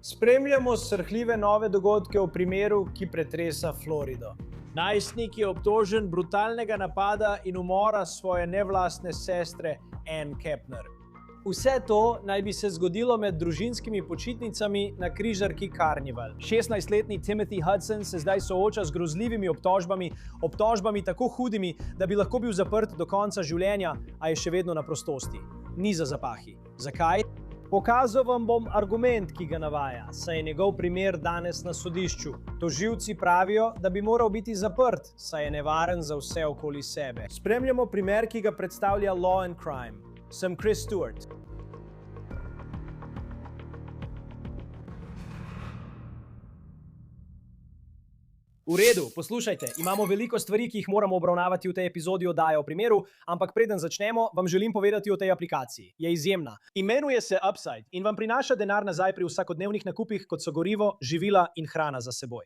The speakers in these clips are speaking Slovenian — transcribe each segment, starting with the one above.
Spremljamo srhljive nove dogodke v primeru, ki pretresa Florido. Najstnik je obtožen brutalnega napada in umora svoje nevlastne sestre Ann Kepner. Vse to naj bi se zgodilo med družinskimi počitnicami na križarki Carnival. 16-letni Timothy Hudson se zdaj sooča z grozljivimi obtožbami tako hudimi, da bi lahko bil zaprt do konca življenja, a je še vedno na prostosti. Ni za zapahi. Zakaj? Pokazal vam bom argument, ki ga navaja, saj je njegov primer danes na sodišču. Tožilci pravijo, da bi moral biti zaprt, saj je nevaren za vse okoli sebe. Spremljamo primer, ki ga predstavlja Law and Crime. Sem Chris Stewart. V redu, poslušajte, imamo veliko stvari, ki jih moramo obravnavati v tej epizodi oddaje o primeru, ampak preden začnemo, vam želim povedati o tej aplikaciji. Je izjemna. Imenuje se Upside in vam prinaša denar nazaj pri vsakodnevnih nakupih, kot so gorivo, živila in hrana za seboj.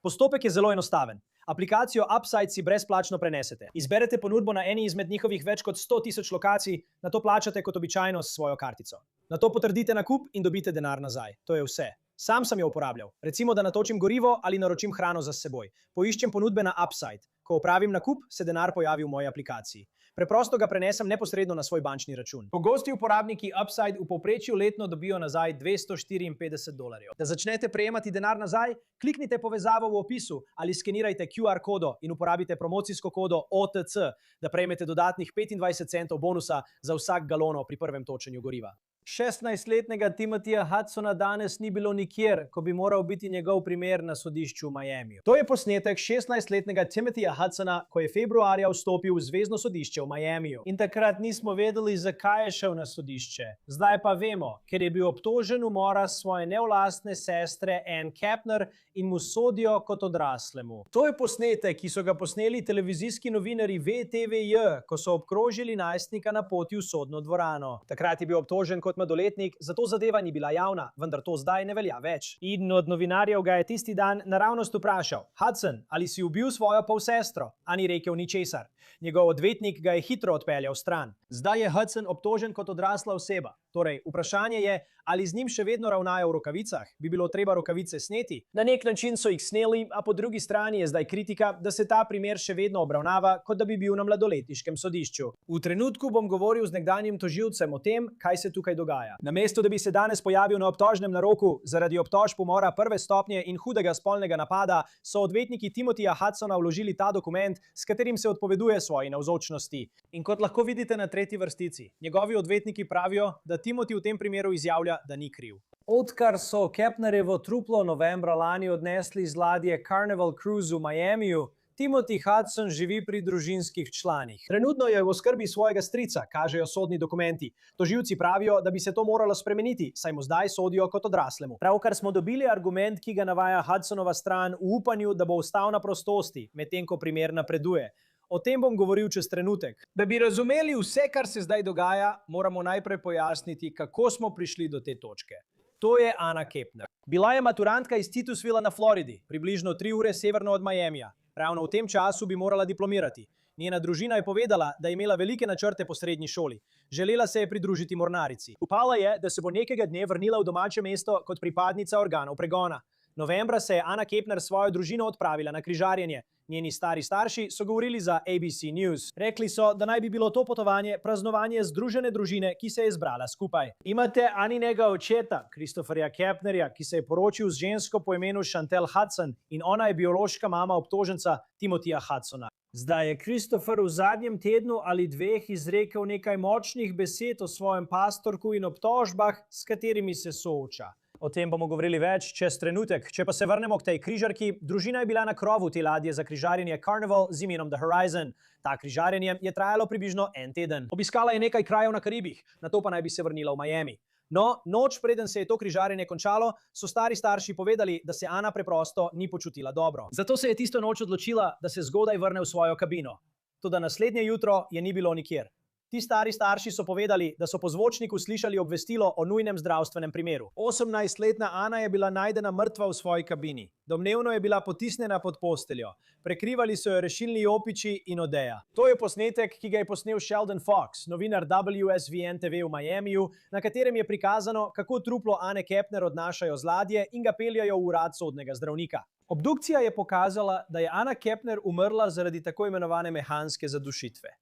Postopek je zelo enostaven. Aplikacijo Upside si brezplačno prenesete. Izberete ponudbo na eni izmed njihovih več kot 100.000 lokacij, nato plačate kot običajno s svojo kartico. Nato potrdite nakup in dobite denar nazaj. To je vse. Sam sem jo uporabljal. Recimo, da natočim gorivo ali naročim hrano za seboj. Poiščem ponudbe na Upside. Ko opravim nakup, se denar pojavi v moji aplikaciji. Preprosto ga prenesem neposredno na svoj bančni račun. Pogosti uporabniki Upside v povprečju letno dobijo nazaj $254. Da začnete prejemati denar nazaj, kliknite povezavo v opisu ali skenirajte QR kodo in uporabite promocijsko kodo OTC, da prejmete dodatnih 25 centov bonusa za vsak galon pri prvem točenju goriva. 16-letnega Timothyja Hudsona danes ni bilo nikjer, ko bi moral biti njegov primer na sodišču v Miamiju. To je posnetek 16-letnega Timothyja Hudsona, ko je februarja vstopil v zvezno sodišče v Miamiju. In takrat nismo vedeli, zakaj je šel na sodišče. Zdaj pa vemo, ker je bil obtožen umora svoje nevlastne sestre Ann Kepner in mu sodijo kot odraslemu. To je posnetek, ki so ga posneli televizijski novinarji VTVJ, ko so obkrožili najstnika na poti v sodno dvorano. Takrat je bil obtožen kot mladoletnik, zato zadeva ni bila javna, vendar to zdaj ne velja več. Eden od novinarjev ga je tisti dan naravnost vprašal: Hudson, ali si ubil svojo polsestro? A ni rekel ničesar. Njegov odvetnik ga je hitro odpeljal stran. Zdaj je Hudson obtožen kot odrasla oseba. Torej, vprašanje je, ali z njim še vedno ravnajo v rokavicah? Bi bilo treba rokavice sneti? Na nek način so jih sneli, a po drugi strani je zdaj kritika, da se ta primer še vedno obravnava, kot da bi bil na mladoletniškem sodišču. V trenutku bom govoril z nekdanjim tožilcem o tem, kaj se tukaj dogaja. Namesto da bi se danes pojavil na obtožnem naroku zaradi obtožb umora prve stopnje in hudega spolnega napada, so odvetniki Timothyja Hudsona vložili ta dokument, s katerim se odpoveduje svoji navzočnosti. In kot lahko vidite na tretji vrstici, njegovi odvetniki pravijo, da Timothy v tem primeru izjavlja, da ni kriv. Odkar so Kepnerjevo truplo novembra lani odnesli z ladje Carnival Cruise v Miamiju, Timothy Hudson živi pri družinskih članih. Trenutno je v oskrbi svojega strica, kažejo sodni dokumenti. Tožilci pravijo, da bi se to moralo spremeniti, saj mu zdaj sodijo kot odraslemu. Pravkar smo dobili argument, ki ga navaja Hudsonova stran v upanju, da bo ostal na prostosti, medtem ko primer napreduje. O tem bom govoril čez trenutek. Da bi razumeli vse, kar se zdaj dogaja, moramo najprej pojasniti, kako smo prišli do te točke. To je Anna Kepner. Bila je maturantka iz Titusvilla na Floridi, približno 3 ure severno od Miamija. Ravno v tem času bi morala diplomirati. Njena družina je povedala, da je imela velike načrte po srednji šoli. Želela se je pridružiti mornarici. Upala je, da se bo nekega dne vrnila v domače mesto kot pripadnica organov pregona. Novembra se je Anna Kepner s svojo družino odpravila na križarjenje. Njeni stari starši so govorili za ABC News. Rekli so, da naj bi bilo to potovanje praznovanje združene družine, ki se je zbrala skupaj. Imate Aninega očeta, Christopherja Kepnerja, ki se je poročil z žensko po imenu Chantel Hudson in ona je biološka mama obtoženca Timothyja Hudsona. Zdaj je Christopher v zadnjem tednu ali dveh izrekel nekaj močnih besed o svojem pastorku in obtožbah, s katerimi se sooča. O tem bomo govorili več čez trenutek. Če pa se vrnemo k tej križarki, družina je bila na krovu te ladje za križarjenje Carnival z imenom The Horizon. Ta križarjenje je trajalo približno en teden. Obiskala je nekaj krajev na Karibih, nato pa naj bi se vrnila v Miami. No, noč preden se je to križarjenje končalo, so stari starši povedali, da se Ana preprosto ni počutila dobro. Zato se je tisto noč odločila, da se zgodaj vrne v svojo kabino. Toda naslednje jutro je ni bilo nikjer. Ti stari starši so povedali, da so po zvočniku slišali obvestilo o nujnem zdravstvenem primeru. 18-letna Ana je bila najdena mrtva v svoji kabini. Domnevno je bila potisnjena pod posteljo. Prekrivali so jo rešilni jopiči in odeja. To je posnetek, ki ga je posnel Sheldon Fox, novinar WSVN TV v Miamiju, na katerem je prikazano, kako truplo Ane Kepner odnašajo z ladje in ga peljajo v urad sodnega zdravnika. Obdukcija je pokazala, da je Ana Kepner umrla zaradi tako imenovane mehanske zadušitve.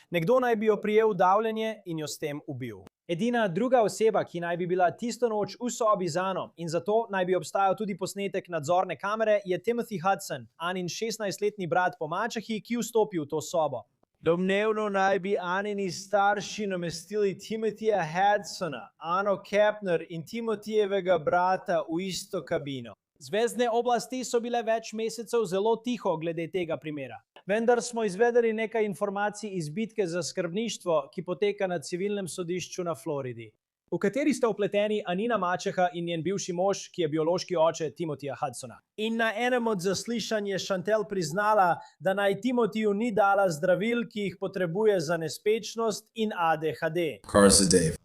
Nekdo naj bi jo prijel v davljenje in jo s tem ubil. Edina druga oseba, ki naj bi bila tisto noč v sobi z Ano in zato naj bi obstajal tudi posnetek nadzorne kamere, je Timothy Hudson, Anin 16-letni brat po mačehi, ki vstopi v to sobo. Domnevno naj bi Anini starši namestili Timothyja Hudsona, Ano Kepner in Timothijevega brata v isto kabino. Zvezdne oblasti so bile več mesecev zelo tiho glede tega primera. Vendar smo izvedeli nekaj informacij iz bitke za skrbništvo, ki poteka na civilnem sodišču na Floridi, v kateri sta vpleteni Anina mačeha in njen bivši mož, ki je biološki oče Timothyja Hudsona. In na enem od zaslišanj je Chantel priznala, da naj Timothiju ni dala zdravil, ki jih potrebuje za nespečnost in ADHD. Car's Dave.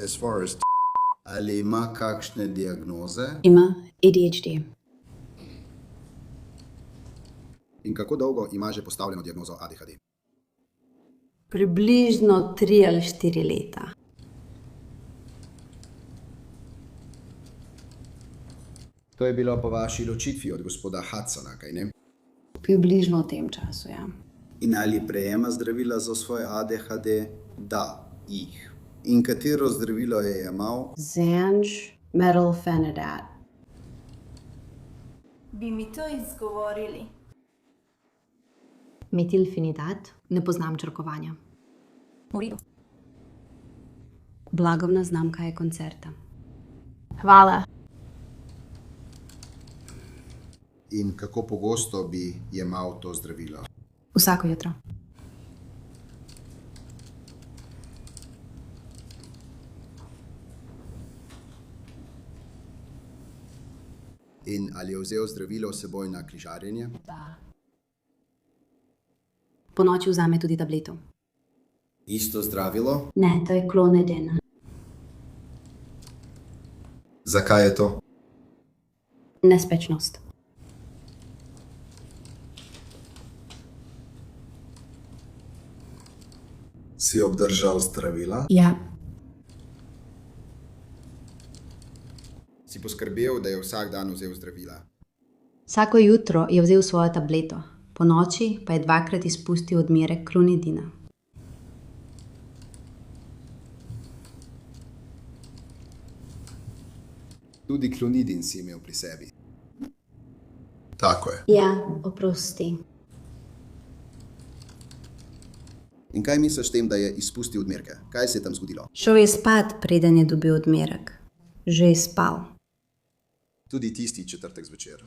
As far as ali ima kakšne diagnoze Ima ADHD. in kako dolgo ima že postavljeno diagnozo ADHD? Približno 3 ali 4 leta. To je bilo po vaši ločitvi od gospoda Hudsona, kaj ne? Približno v tem času, ja. In ali prejema zdravila za svoj ADHD? Da, jih. In katero zdravilo je jemal? Zanj, metilfenidat. Bi mi to izgovorili? Metilfenidat? Ne poznam črkovanja. V redu. Blagovna znamka je koncerta. Hvala. In kako pogosto bi jemal to zdravilo? Vsako jutro. In ali je vzel zdravilo s seboj na križarjenje? Da. Po noči vzame tudi tableto. Isto zdravilo? Ne, to je klonidin. Zakaj je to? Nespečnost. Si obdržal zdravila? Ja. Si poskrbel, da je vsak dan vzel zdravila? Vsako jutro je vzel svojo tableto, po noči pa je 2-krat izpustil odmerek klonidina. Tudi klonidin si imel pri sebi. Tako je. Ja, oprosti. In kaj misliš s tem, da je izpustil odmerke? Kaj se je tam zgodilo? Šel je spat, preden je dobil odmerek. Že je spal. Tudi tisti četrtek zvečer.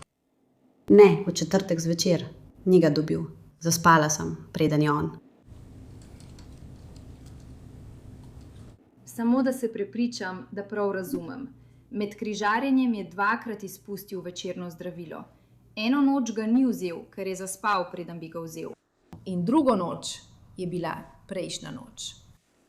Ne, v četrtek zvečer. Ni ga dobil. Zaspala sem, preden je on. Samo da se prepričam, da prav razumem. Med križarjenjem je 2-krat izpustil večerno zdravilo. Eno noč ga ni vzel, ker je zaspal, preden bi ga vzel. In drugo noč je bila prejšnja noč.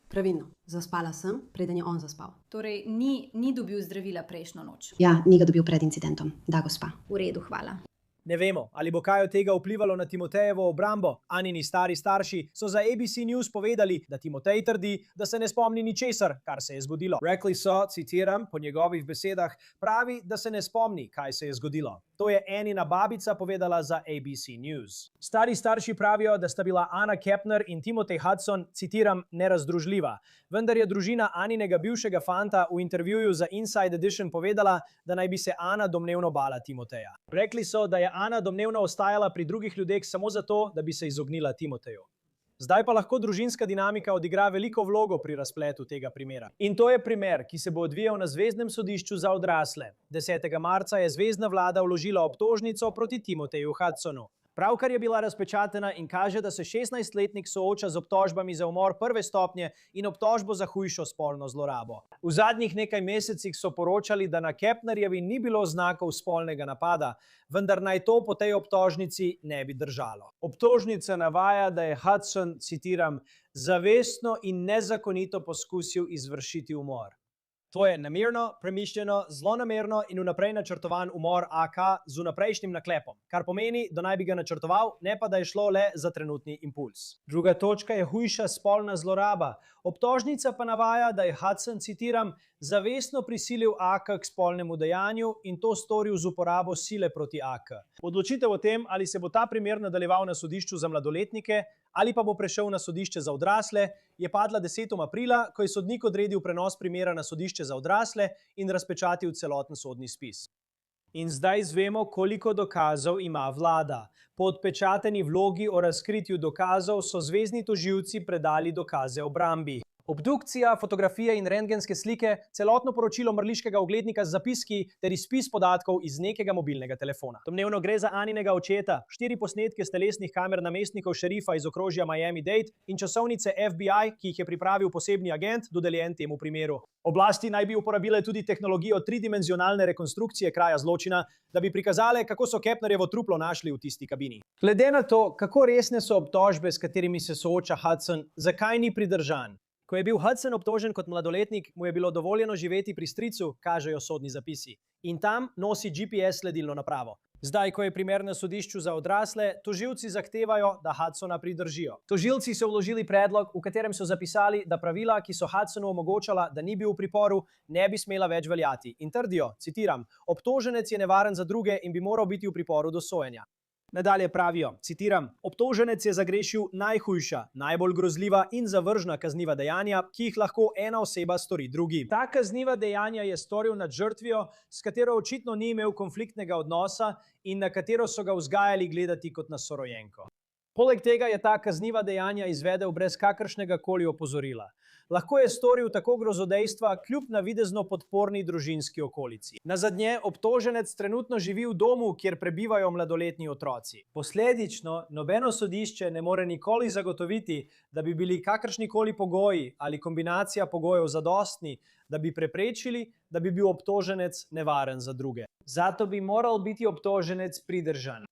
Pravilno. Zaspala sem, preden je on zaspal. Torej, ni dobil zdravila prejšnjo noč. Ja, ni ga dobil pred incidentom. Da, gospa. V redu, hvala. Ne vemo, ali bo kaj od tega vplivalo na Timotejevo obrambo. Anini stari starši so za ABC News povedali, da Timotej trdi, da se ne spomni ničesar, kar se je zgodilo. Rekli so, citiram, po njegovih besedah, pravi, da se ne spomni, kaj se je zgodilo. To je Anina babica povedala za ABC News. Stari starši pravijo, da sta bila Ana Kepner in Timothy Hudson, citiram, nerazdružljiva. Vendar je družina Aninega bivšega fanta v intervjuju za Inside Edition povedala, da naj bi se Ana domnevno bala Timoteja. Rekli so, da je Ana domnevno ostajala pri drugih ljudeh samo zato, da bi se izognila Timoteju. Zdaj pa lahko družinska dinamika odigra veliko vlogo pri razpletu tega primera. In to je primer, ki se bo odvijal na Zvezdnem sodišču za odrasle. 10. marca je zvezdna vlada vložila obtožnico proti Timoteju Hudsonu. Pravkar je bila razpečatena in kaže, da se 16-letnik sooča z obtožbami za umor prve stopnje in obtožbo za hujšo spolno zlorabo. V zadnjih nekaj mesecih so poročali, da na Kepnerjevi ni bilo znakov spolnega napada, vendar naj to po tej obtožnici ne bi držalo. Obtožnica navaja, da je Hudson, citiram, zavestno in nezakonito poskusil izvršiti umor. To je namerno, premišljeno, zlonamerno in vnaprej načrtovan umor AK z vnaprejšnjim naklepom, kar pomeni, da naj bi ga načrtoval, ne pa da je šlo le za trenutni impuls. Druga točka je hujša spolna zloraba. Obtožnica pa navaja, da je Hudson, citiram, zavestno prisilil AK k spolnemu dejanju in to storil z uporabo sile proti AK. Odločitev o tem, ali se bo ta primer nadaljeval na sodišču za mladoletnike ali pa bo prešel na sodišče za odrasle, je padla 10. aprila, ko je sodnik odredil prenos primera na sodišče za odrasle in razpečatil celoten sodni spis. In zdaj izvemo, koliko dokazov ima vlada. Po odpečateni vlogi o razkritju dokazov so zvezni tožilci predali dokaze obrambi. Obdukcija, fotografije in rentgenske slike, celotno poročilo mrliškega oglednika z zapiski ter izpis podatkov iz nekega mobilnega telefona. Domnevno gre za Aninega očeta, 4 posnetke s telesnih kamer namestnikov šerifa iz okrožja Miami-Dade in časovnice FBI, ki jih je pripravil posebni agent, dodeljen temu primeru. Oblasti naj bi uporabile tudi tehnologijo tridimenzionalne rekonstrukcije kraja zločina, da bi prikazale, kako so Kepnerjevo truplo našli v tisti kabini. Glede na to, kako resne so obtožbe, s katerimi se sooča Hudson, zakaj ni pridržan? Ko je bil Hudson obtožen kot mladoletnik, mu je bilo dovoljeno živeti pri stricu, kažejo sodni zapisi. In tam nosi GPS sledilno napravo. Zdaj, ko je primer na sodišču za odrasle, tožilci zahtevajo, da Hudsona pridržijo. Tožilci so vložili predlog, v katerem so zapisali, da pravila, ki so Hudsonu omogočala, da ni bil v priporu, ne bi smela več veljati. In trdijo, citiram, obtoženec je nevaren za druge in bi moral biti v priporu do sojenja. Nadalje pravijo, citiram, obtoženec je zagrešil najhujša, najbolj grozljiva in zavržna kazniva dejanja, ki jih lahko ena oseba stori drugi. Ta kazniva dejanja je storil nad žrtvijo, s katero očitno ni imel konfliktnega odnosa in na katero so ga vzgajali gledati kot na sorojenko. Poleg tega je ta kazniva dejanja izvedel brez kakršnega koli opozorila. Lahko je storil tako grozodejstva kljub navidezno podporni družinski okolici. Nazadnje, obtoženec trenutno živi v domu, kjer prebivajo mladoletni otroci. Posledično, nobeno sodišče ne more nikoli zagotoviti, da bi bili kakršnikoli pogoji ali kombinacija pogojev zadostni, da bi preprečili, da bi bil obtoženec nevaren za druge. Zato bi moral biti obtoženec pridržan.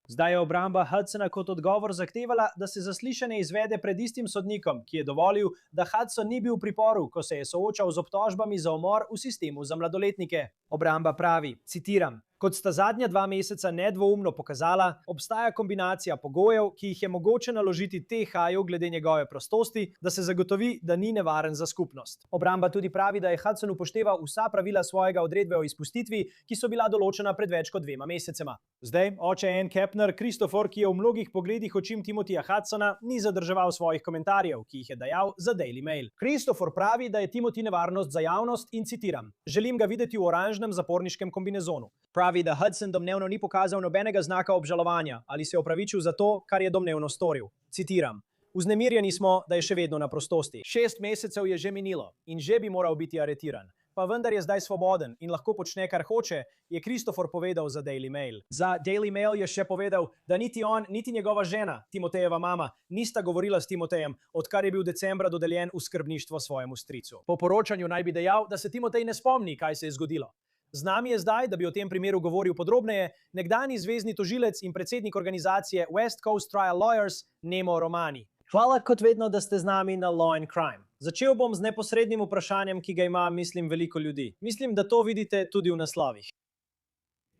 Zdaj je obramba Hudsona kot odgovor zahtevala, da se zaslišanje izvede pred istim sodnikom, ki je dovolil, da Hudson ni bil v priporu, ko se je soočal z obtožbami za umor v sistemu za mladoletnike. Obramba pravi, citiram, kot sta zadnja 2 meseca nedvoumno pokazala, obstaja kombinacija pogojev, ki jih je mogoče naložiti TH-ju glede njegove prostosti, da se zagotovi, da ni nevaren za skupnost. Obramba tudi pravi, da je Hudson upošteval vsa pravila svojega odredbe o izpustitvi, ki so bila določena pred več kot 2 mesecema. Zdaj, oče Ann Kepner, Christopher, ki je v mnogih pogledih očim Timothija Hudsona, ni zadrževal svojih komentarjev, ki jih je dajal za Daily Mail. Christopher pravi, da je Timothy nevarnost za javnost in citiram, želim ga videti v oranžnem zaporniškem kombinezonu. Pravi, da Hudson domnevno ni pokazal nobenega znaka obžalovanja ali se opravičil za to, kar je domnevno storil. Citiram, vznemirjeni smo, da je še vedno na prostosti. 6 mesecev je že minilo in že bi moral biti aretiran. Pa vendar je zdaj svoboden in lahko počne, kar hoče, je Christopher povedal za Daily Mail. Za Daily Mail je še povedal, da niti on, niti njegova žena, Timotejeva mama, nista govorila s Timotejem, odkar je bil decembra dodeljen v skrbništvo svojemu stricu. Po poročanju naj bi dejal, da se Timotej ne spomni, kaj se je zgodilo. Z nami je zdaj, da bi o tem primeru govoril podrobneje, nekdanji zvezni tožilec in predsednik organizacije West Coast Trial Lawyers, Nemo Romani. Hvala kot vedno, da ste z nami na Law and Crime. Začel bom z neposrednim vprašanjem, ki ga ima, mislim, veliko ljudi. Mislim, da to vidite tudi v naslovih.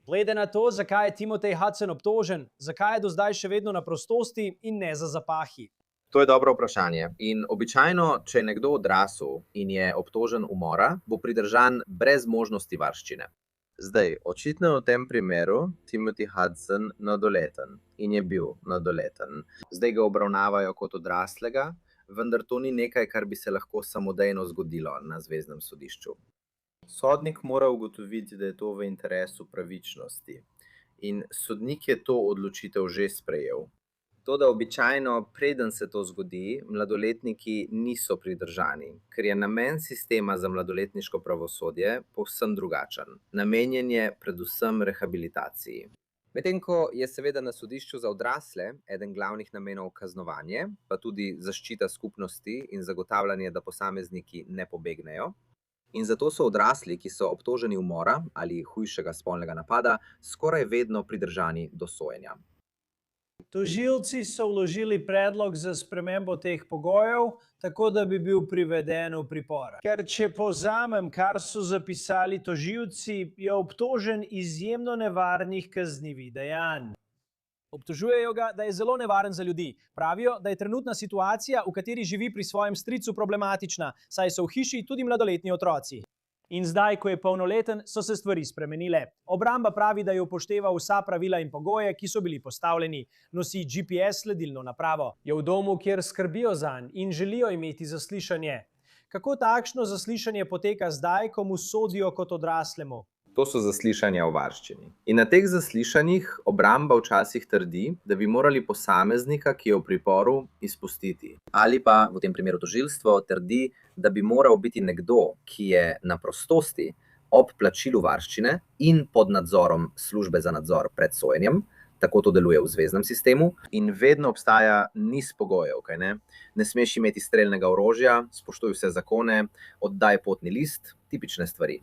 Glede na to, zakaj je Timothy Hudson obtožen, zakaj je do zdaj še vedno na prostosti in ne za zapahi? To je dobro vprašanje. In običajno, če je nekdo odrasel in je obtožen umora, bo pridržan brez možnosti varščine. Zdaj, očitno je v tem primeru Timothy Hudson mladoleten in je bil mladoleten. Zdaj ga obravnavajo kot odraslega, vendar to ni nekaj, kar bi se lahko samodejno zgodilo na zveznem sodišču. Sodnik mora ugotoviti, da je to v interesu pravičnosti. In sodnik je to odločitev že sprejel. Toda običajno, preden se to zgodi, mladoletniki niso pridržani, ker je namen sistema za mladoletniško pravosodje povsem drugačen. Namenjen je predvsem rehabilitaciji. Medtem ko je seveda na sodišču za odrasle eden glavnih namenov kaznovanje, pa tudi zaščita skupnosti in zagotavljanje, da posamezniki ne pobegnejo. In zato so odrasli, ki so obtoženi umora ali hujšega spolnega napada, skoraj vedno pridržani do sojenja. Tožilci so vložili predlog za spremembo teh pogojev, tako da bi bil priveden v pripor. Ker če povzamem, kar so zapisali tožilci, je obtožen izjemno nevarnih kaznivih dejanj. Obtožujejo ga, da je zelo nevaren za ljudi. Pravijo, da je trenutna situacija, v kateri živi pri svojem stricu, problematična, saj so v hiši tudi mladoletni otroci. In zdaj, ko je polnoleten, so se stvari spremenile. Obramba pravi, da je upošteval vsa pravila in pogoje, ki so bili postavljeni. Nosi GPS sledilno napravo. Je v domu, kjer skrbijo zanj in želijo imeti zaslišanje. Kako takšno zaslišanje poteka zdaj, ko mu sodijo kot odraslemu? To so zaslišanja v varščini. In na teh zaslišanjih obramba včasih trdi, da bi morali posameznika, ki je v priporu, izpustiti. Ali pa v tem primeru tožilstvo trdi, da bi moral biti nekdo, ki je na prostosti ob plačilu varščine in pod nadzorom službe za nadzor pred sojenjem. Tako to deluje v zveznem sistemu in vedno obstaja niz pogojev. Ne smeš imeti strelnega orožja, spoštuj vse zakone, oddaj potni list, tipične stvari.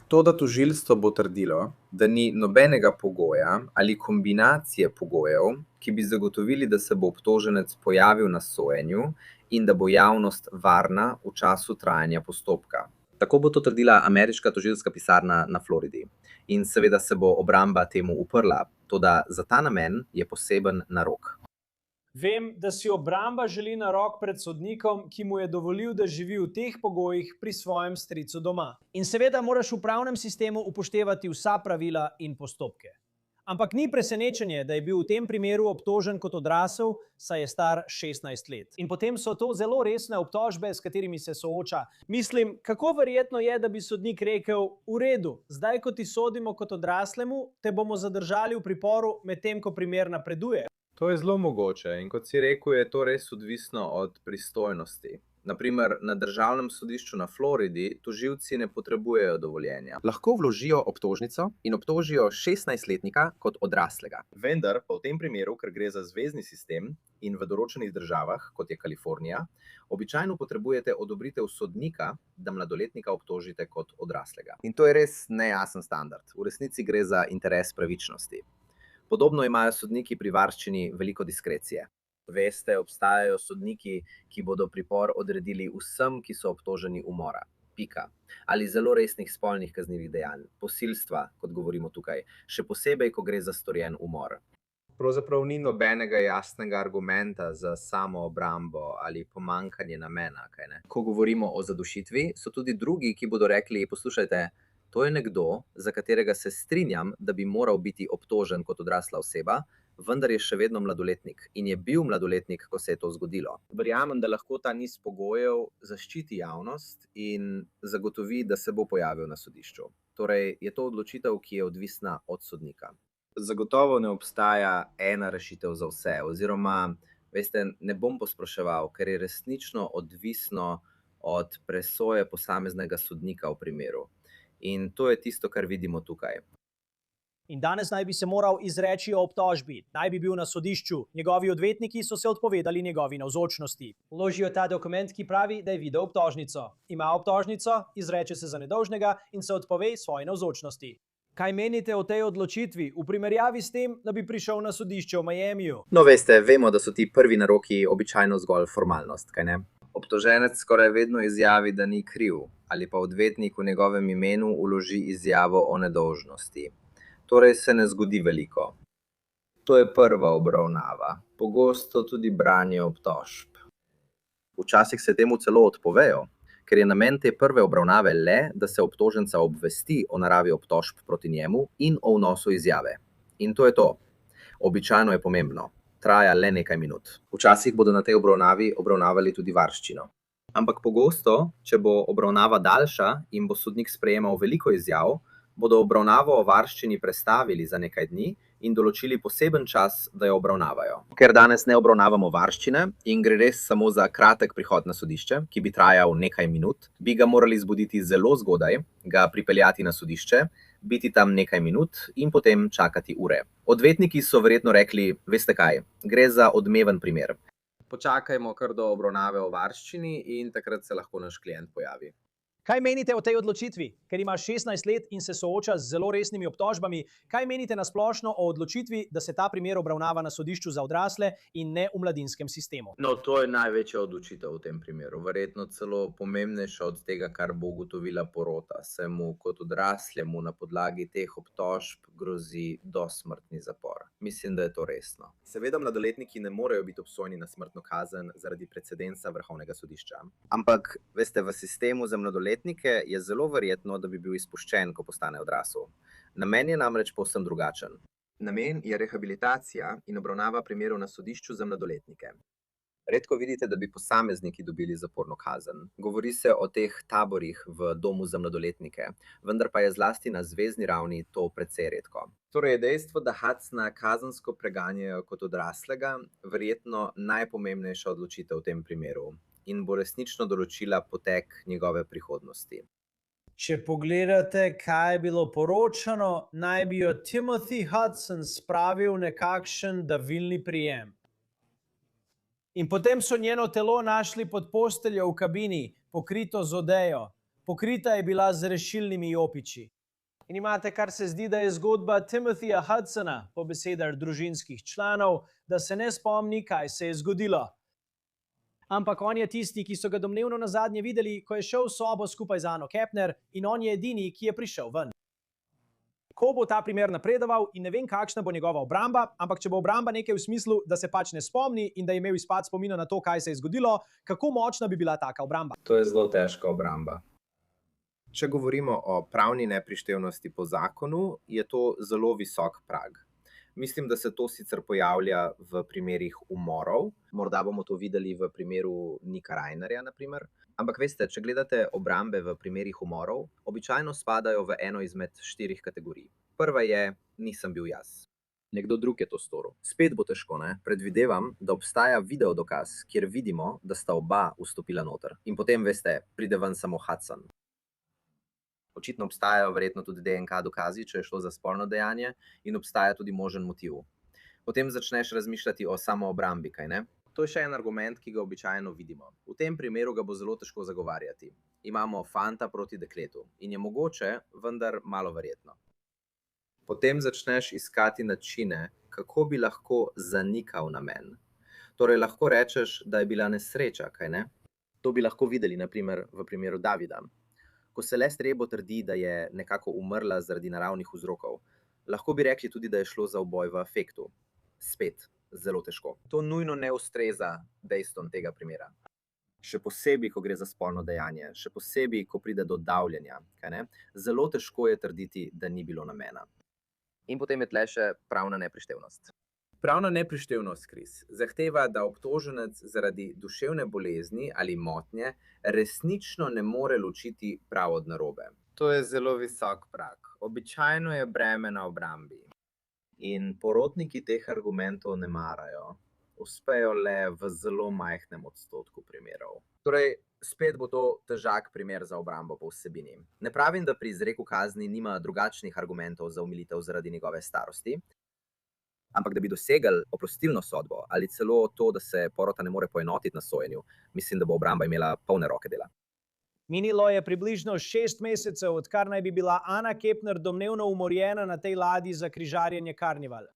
To, da tožilstvo bo trdilo, da ni nobenega pogoja ali kombinacije pogojev, ki bi zagotovili, da se bo obtoženec pojavil na sojenju in da bo javnost varna v času trajanja postopka. Tako bo to trdila ameriška tožilska pisarna na Floridi. In seveda se bo obramba temu uprla, toda za ta namen je poseben narok. Vem, da si obramba želi narok pred sodnikom, ki mu je dovolil, da živi v teh pogojih pri svojem stricu doma. In seveda moraš v pravnem sistemu upoštevati vsa pravila in postopke. Ampak ni presenečenje, da je bil v tem primeru obtožen kot odrasel, saj je star 16 let. In potem so to zelo resne obtožbe, s katerimi se sooča. Mislim, kako verjetno je, da bi sodnik rekel: v redu, zdaj ko ti sodimo kot odraslemu, te bomo zadržali v priporu, medtem ko primer napreduje. To je zelo mogoče in kot si rekel, je to res odvisno od pristojnosti. Naprimer, na državnem sodišču na Floridi tožilci ne potrebujejo dovoljenja. Lahko vložijo obtožnico in obtožijo 16-letnika kot odraslega. Vendar pa v tem primeru, ker gre za zvezni sistem in v določenih državah, kot je Kalifornija, običajno potrebujete odobritev sodnika, da mladoletnika obtožite kot odraslega. In to je res nejasen standard. V resnici gre za interes pravičnosti. Podobno imajo sodniki pri varščini veliko diskrecije. Veste, obstajajo sodniki, ki bodo pripor odredili vsem, ki so obtoženi umora. Pika. Ali zelo resnih spolnih kaznivih dejanj, posilstva, kot govorimo tukaj, še posebej, ko gre za storjen umor. Pravzaprav ni nobenega jasnega argumenta za samo obrambo ali pomanjkanje namena. Ko govorimo o zadušitvi, so tudi drugi, ki bodo rekli: poslušajte, to je nekdo, za katerega se strinjam, da bi moral biti obtožen kot odrasla oseba, vendar je še vedno mladoletnik in je bil mladoletnik, ko se je to zgodilo. Verjamem, da lahko ta niz pogojev zaščiti javnost in zagotovi, da se bo pojavil na sodišču. Torej, je to odločitev, ki je odvisna od sodnika. Zagotovo ne obstaja ena rešitev za vse, oziroma, veste, ne bom posploševal, ker je resnično odvisno od presoje posameznega sodnika v primeru. In to je tisto, kar vidimo tukaj. In danes naj bi se moral izreči o obtožbi, naj bi bil na sodišču. Njegovi odvetniki so se odpovedali njegovi navzočnosti. Vložijo ta dokument, ki pravi, da je videl obtožnico. Ima obtožnico, izreče se za nedolžnega in se odpove svoji navzočnosti. Kaj menite o tej odločitvi v primerjavi s tem, da bi prišel na sodišče v Miamiju? No, veste, vemo, da so ti prvi naroki običajno zgolj formalnost, kaj ne? Obtoženec skoraj vedno izjavi, da ni kriv, ali pa odvetnik v njegovem imenu vloži izjavo o nedolžnosti. Torej se ne zgodi veliko. To je prva obravnava, pogosto tudi branje obtožb. Včasih se temu celo odpovejo, ker je namen te prve obravnave le, da se obtoženca obvesti o naravi obtožb proti njemu in o vnosu izjave. In to je to. Običajno je pomembno. Traja le nekaj minut. Včasih bodo na tej obravnavi obravnavali tudi varščino. Ampak pogosto, če bo obravnava daljša in bo sodnik sprejemal veliko izjav, bodo obravnavo o varščini prestavili za nekaj dni in določili poseben čas, da jo obravnavajo. Ker danes ne obravnavamo varščine in gre res samo za kratek prihod na sodišče, ki bi trajal nekaj minut, bi ga morali zbuditi zelo zgodaj, ga pripeljati na sodišče, biti tam nekaj minut in potem čakati ure. Odvetniki so verjetno rekli, veste kaj, gre za odmeven primer. Počakajmo kar do obravnave o varščini in takrat se lahko naš klient pojavi. Kaj menite o tej odločitvi? Ker ima 16 let in se sooča z zelo resnimi obtožbami, kaj menite na splošno o odločitvi, da se ta primer obravnava na sodišču za odrasle in ne v mladinskem sistemu? No, to je največja odločitev v tem primeru. Verjetno celo pomembnejša od tega, kar bo ugotovila porota. Se mu kot odraslemu na podlagi teh obtožb grozi dosmrtni zapor. Mislim, da je to resno. Seveda mladoletniki ne morejo biti obsojeni na smrtno kazen zaradi precedensa Vrhovnega sodišča. Ampak, veste, v sistemu za mladoletnike je zelo verjetno, da bi bil izpuščen, ko postane odrasel. Namen je namreč povsem drugačen. Namen je rehabilitacija in obravnava primerov na sodišču za mladoletnike. Redko vidite, da bi posamezniki dobili zaporno kazen. Govori se o teh taborih v domu za mladoletnike, vendar pa je zlasti na zvezni ravni to precej redko. Torej je dejstvo, da Hudsona kazensko preganjajo kot odraslega, verjetno najpomembnejša odločitev v tem primeru in bo resnično določila potek njegove prihodnosti. Če pogledate, kaj je bilo poročano, naj bi jo Timothy Hudson spravil nekakšen davilni prijem. In potem so njeno telo našli pod posteljo v kabini, pokrito z odejo. Pokrita je bila z rešilnimi jopiči. In imate, kar se zdi, da je zgodba Timothyja Hudsona, po besedah družinskih članov, da se ne spomni, kaj se je zgodilo. Ampak on je tisti, ki so ga domnevno nazadnje videli, ko je šel v sobo skupaj z Anno Kepner, in on je edini, ki je prišel ven. Ko bo ta primer napredoval in ne vem, kakšna bo njegova obramba, ampak če bo obramba nekaj v smislu, da se pač ne spomni in da je imel izpad spomina na to, kaj se je zgodilo, kako močna bi bila taka obramba? To je zelo težka obramba. Če govorimo o pravni neprištevnosti po zakonu, je to zelo visok prag. Mislim, da se to sicer pojavlja v primerih umorov, morda bomo to videli v primeru Nika Reinerja, na primer. Ampak veste, če gledate obrambe v primerih umorov, običajno spadajo v eno izmed 4 kategorij. Prva je, nisem bil jaz. Nekdo drug je to storil. Spet bo težko, ne? Predvidevam, da obstaja video dokaz, kjer vidimo, da sta oba vstopila noter. In potem, veste, pride ven samo Hudson. Očitno obstajajo verjetno tudi DNK dokazi, če je šlo za spolno dejanje, in obstaja tudi možen motiv. Potem začneš razmišljati o samoobrambi, kaj ne? To je še en argument, ki ga običajno vidimo. V tem primeru ga bo zelo težko zagovarjati. Imamo fanta proti dekletu in je mogoče, vendar malo verjetno. Potem začneš iskati načine, kako bi lahko zanikal namen. Torej lahko rečeš, da je bila nesreča, kaj ne? To bi lahko videli, na primer, v primeru Davida. Ko Celeste Rebo trdi, da je nekako umrla zaradi naravnih vzrokov, lahko bi rekli tudi, da je šlo za uboj v afektu. Spet, zelo težko. To nujno ne ustreza dejstvom tega primera. Še posebej, ko gre za spolno dejanje, še posebej, ko pride do davljenja, kaj ne? Zelo težko je trditi, da ni bilo namena. In potem je tle še pravna neprištevnost. Pravna neprištevnost, Kris, zahteva, da obtoženec zaradi duševne bolezni ali motnje resnično ne more ločiti prav od narobe. To je zelo visok prag. Običajno je breme na obrambi. In porotniki teh argumentov ne marajo. Uspejo le v zelo majhnem odstotku primerov. Torej, spet bo to težak primer za obrambo po vsebini. Ne pravim, da pri izreku kazni nima drugačnih argumentov za omilitev zaradi njegove starosti, ampak da bi dosegli oprostilno sodbo ali celo to, da se porota ne more poenotiti na sojenju, mislim, da bo obramba imela polne roke dela. Minilo je približno 6 mesecev, odkar naj bi bila Anna Kepner domnevno umorjena na tej ladji za križarjenje Karnival.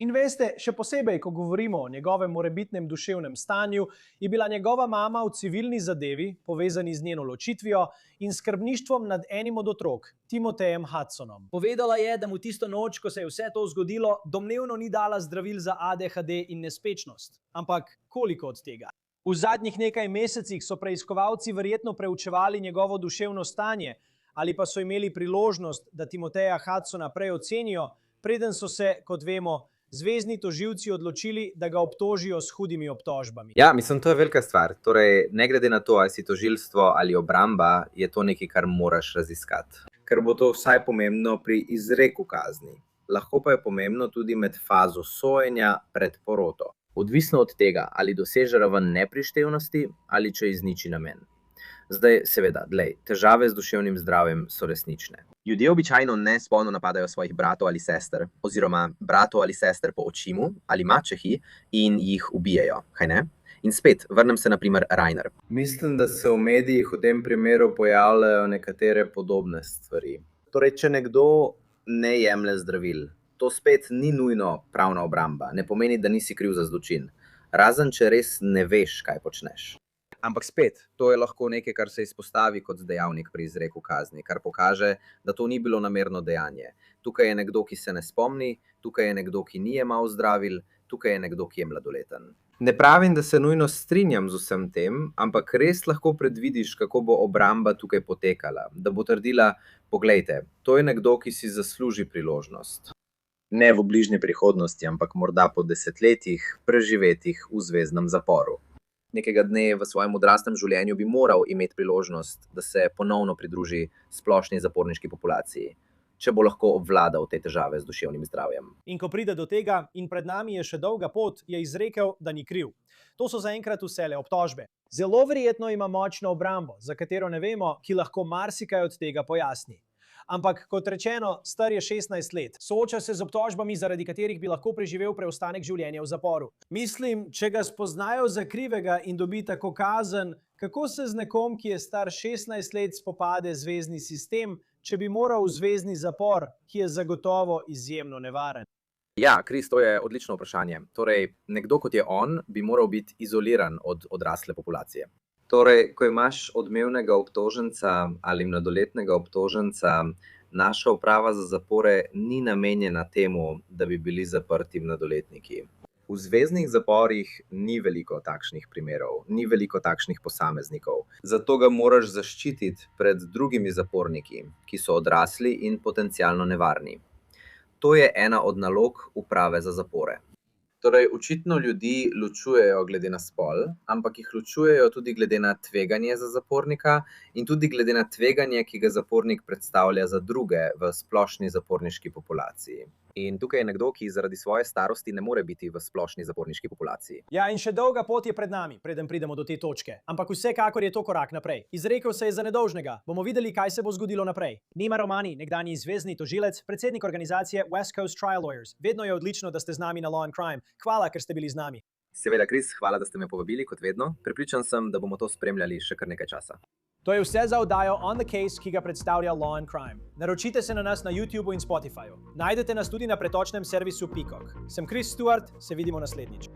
In veste, še posebej, ko govorimo o njegovem morebitnem duševnem stanju, je bila njegova mama v civilni zadevi, povezani z njeno ločitvijo in skrbništvom nad enim od otrok, Timothyjem Hudsonom. Povedala je, da mu tisto noč, ko se je vse to zgodilo, domnevno ni dala zdravil za ADHD in nespečnost. Ampak koliko od tega? V zadnjih nekaj mesecih so preiskovalci verjetno preučevali njegovo duševno stanje, ali pa so imeli priložnost, da Timothyja Hudsona prej ocenijo, preden so se, kot vemo, zvezni tožilci odločili, da ga obtožijo s hudimi obtožbami. Ja, mislim, to je velika stvar. Torej, ne glede na to, ali si tožilstvo ali obramba, je to nekaj, kar moraš raziskati. Ker bo to vsaj pomembno pri izreku kazni. Lahko pa je pomembno tudi med fazo sojenja pred poroto. Odvisno od tega, ali doseže raven neprištevnosti ali če izniči namen. Zdaj, seveda, težave z duševnim zdravjem so resnične. Ljudje običajno nespolno napadajo svojih bratov ali sester, oziroma bratov ali sester po očimu ali mačehi in jih ubijejo, kaj ne? In spet, vrnem se na primer Rainer. Mislim, da se v medijih v tem primeru pojavljajo nekatere podobne stvari. Torej, če nekdo ne jemlje zdravil, to spet ni nujno pravna obramba, ne pomeni, da nisi kriv za zločin. Razen, če res ne veš, kaj počneš. Ampak spet, to je lahko nekaj, kar se izpostavi kot dejavnik pri izreku kazni, kar pokaže, da to ni bilo namerno dejanje. Tukaj je nekdo, ki se ne spomni, tukaj je nekdo, ki ni jemal zdravil, tukaj je nekdo, ki je mladoleten. Ne pravim, da se nujno strinjam z vsem tem, ampak res lahko predvidiš, kako bo obramba tukaj potekala. Da bo trdila, poglejte, to je nekdo, ki si zasluži priložnost. Ne v bližnji prihodnosti, ampak morda po desetletjih preživetih v zvezdnem zaporu. Nekega dne v svojem odraslem življenju bi moral imeti priložnost, da se ponovno pridruži splošni zaporniški populaciji, če bo lahko obvladal te težave z duševnim zdravjem. In ko pride do tega, in pred nami je še dolga pot, je izrekel, da ni kriv. To so zaenkrat vsele obtožbe. Zelo verjetno ima močno obrambo, za katero ne vemo, ki lahko marsikaj od tega pojasni. Ampak, kot rečeno, star je 16 let. Sooča se z obtožbami, zaradi katerih bi lahko preživel preostanek življenja v zaporu. Mislim, če ga spoznajo za krivega in dobi tako kazen, kako se z nekom, ki je star 16 let, spopade zvezni sistem, če bi moral v zvezni zapor, ki je zagotovo izjemno nevaren? Ja, Kris, to je odlično vprašanje. Torej, nekdo kot je on, bi moral biti izoliran od odrasle populacije. Torej, ko imaš odmevnega obtoženca ali mladoletnega obtoženca, naša uprava za zapore ni namenjena temu, da bi bili zaprti mladoletniki. V zveznih zaporih ni veliko takšnih primerov, ni veliko takšnih posameznikov. Zato ga moraš zaščititi pred drugimi zaporniki, ki so odrasli in potencialno nevarni. To je ena od nalog uprave za zapore. Torej, očitno ljudi ločujejo glede na spol, ampak jih ločujejo tudi glede na tveganje za zapornika in tudi glede na tveganje, ki ga zapornik predstavlja za druge v splošni zaporniški populaciji. In tukaj je nekdo, ki zaradi svoje starosti ne more biti v splošni zaporniški populaciji. Ja, in še dolga pot je pred nami, preden pridemo do te točke. Ampak vsekakor je to korak naprej. Izrekel se je za nedolžnega. Bomo videli, kaj se bo zgodilo naprej. Nima Romani, nekdanji zvezni tožilec, predsednik organizacije West Coast Trial Lawyers. Vedno je odlično, da ste z nami na Law and Crime. Hvala, ker ste bili z nami. Seveda, Kris, hvala, da ste me povabili, kot vedno. Prepričan sem, da bomo to spremljali še kar nekaj časa. To je vse za oddajo On the Case, ki ga predstavlja Law and Crime. Naročite se na nas na YouTubeu in Spotifyju. Najdete nas tudi na pretočnem servisu Peacock. Sem Chris Stewart, se vidimo naslednjič.